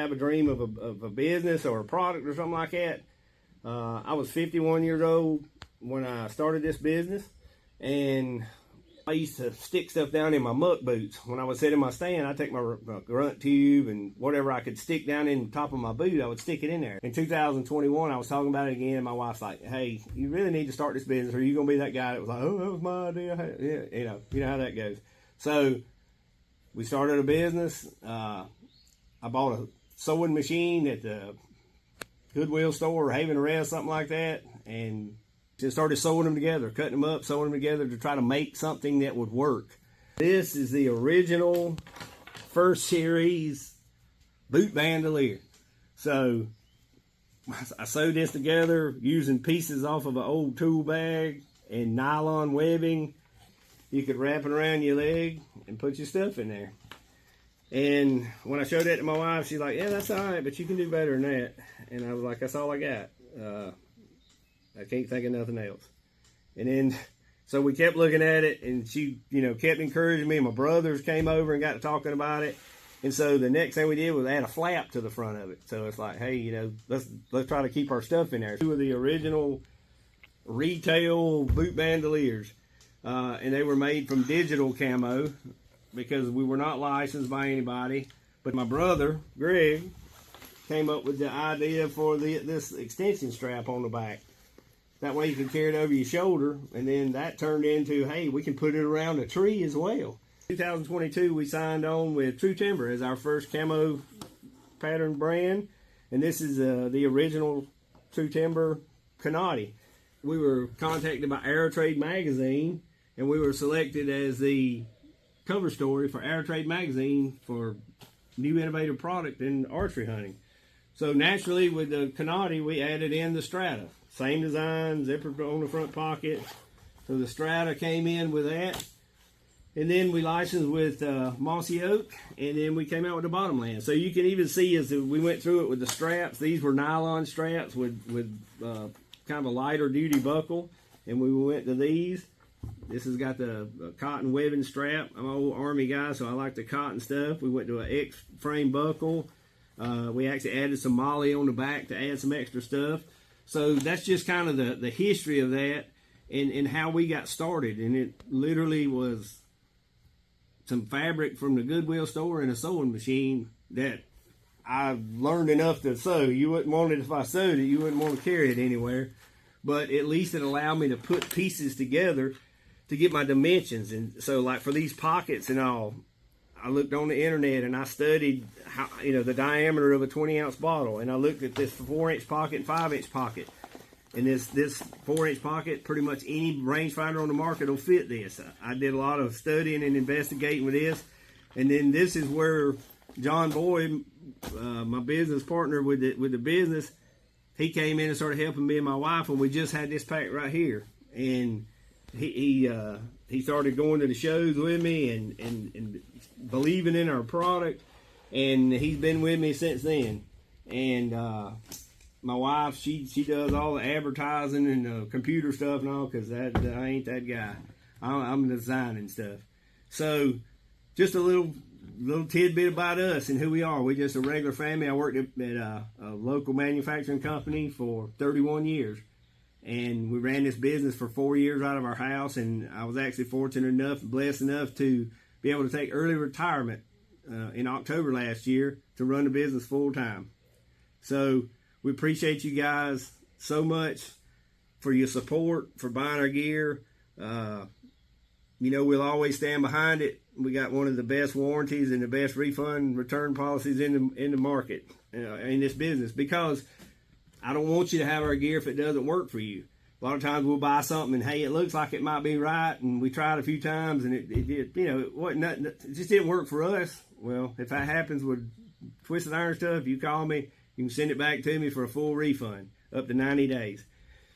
have a dream of a business or a product or something like that. I was 51 years old when I started this business, and I used to stick stuff down in my muck boots. When I would sit in my stand, I'd take my grunt tube and whatever I could stick down in the top of my boot, I would stick it in there. In 2021, I was talking about it again, and my wife's like, hey, you really need to start this business, or are you going to be that guy that was like, oh, that was my idea? Yeah, you know how that goes. So we started a business. I bought a sewing machine at the Goodwill store or Haven Rest, something like that, and just started sewing them together, cutting them up, sewing them together to try to make something that would work. This is the original first series boot bandolier. So I sewed this together using pieces off of an old tool bag and nylon webbing. You could wrap it around your leg and put your stuff in there. And when I showed that to my wife, she's like, yeah, that's all right, but you can do better than that. And I was like, that's all I got. I can't think of nothing else. And then, so we kept looking at it, and she, kept encouraging me. My brothers came over and got to talking about it. And so the next thing we did was add a flap to the front of it. So it's like, hey, let's try to keep our stuff in there. Two of the original retail boot bandoliers. And they were made from digital camo, because we were not licensed by anybody. But my brother, Greg, came up with the idea for this extension strap on the back. That way you can carry it over your shoulder, and then that turned into, hey, we can put it around a tree as well. 2022, we signed on with True Timber as our first camo pattern brand, and this is the original True Timber Canati. We were contacted by Aerotrade magazine, and we were selected as the cover story for Aerotrade magazine for new innovative product in archery hunting. So naturally, with the Canati, we added in the Strata. Same design, zipper on the front pocket. So the Strata came in with that. And then we licensed with Mossy Oak, and then we came out with the Bottomland. So you can even see as we went through it with the straps, these were nylon straps with kind of a lighter duty buckle. And we went to these. This has got the cotton webbing strap. I'm an old Army guy, so I like the cotton stuff. We went to an X-frame buckle. We actually added some molle on the back to add some extra stuff. So that's just kind of the history of that and how we got started. And it literally was some fabric from the Goodwill store and a sewing machine that I learned enough to sew. You wouldn't want it if I sewed it. You wouldn't want to carry it anywhere. But at least it allowed me to put pieces together to get my dimensions. And so like for these pockets and all, I looked on the internet and I studied how, the diameter of a 20-ounce bottle. And I looked at this 4-inch pocket and 5-inch pocket. And this 4-inch pocket, pretty much any rangefinder on the market will fit this. I did a lot of studying and investigating with this. And then this is where John Boyd, my business partner with the business, he came in and started helping me and my wife, and we just had this pack right here. And he started going to the shows with me and believing in our product, and he's been with me since then. And my wife, she does all the advertising and the computer stuff and all, because I ain't that guy. I'm designing stuff. So just a little tidbit about us and who we are. We're just a regular family. I worked at a local manufacturing company for 31 years. And we ran this business for 4 years out of our house, and I was actually fortunate enough, blessed enough to be able to take early retirement in October last year to run the business full time. So we appreciate you guys so much for your support, for buying our gear. We'll always stand behind it. We got one of the best warranties and the best refund return policies in the market in this business, because I don't want you to have our gear if it doesn't work for you. A lot of times we'll buy something and, hey, it looks like it might be right, and we tried a few times and it wasn't nothing, it just didn't work for us. Well, if that happens with Twisted Iron stuff, you call me, you can send it back to me for a full refund up to 90 days.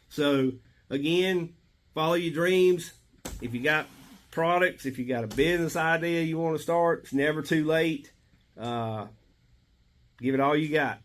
So again, follow your dreams. If you got products, if you got a business idea you want to start, it's never too late. Give it all you got.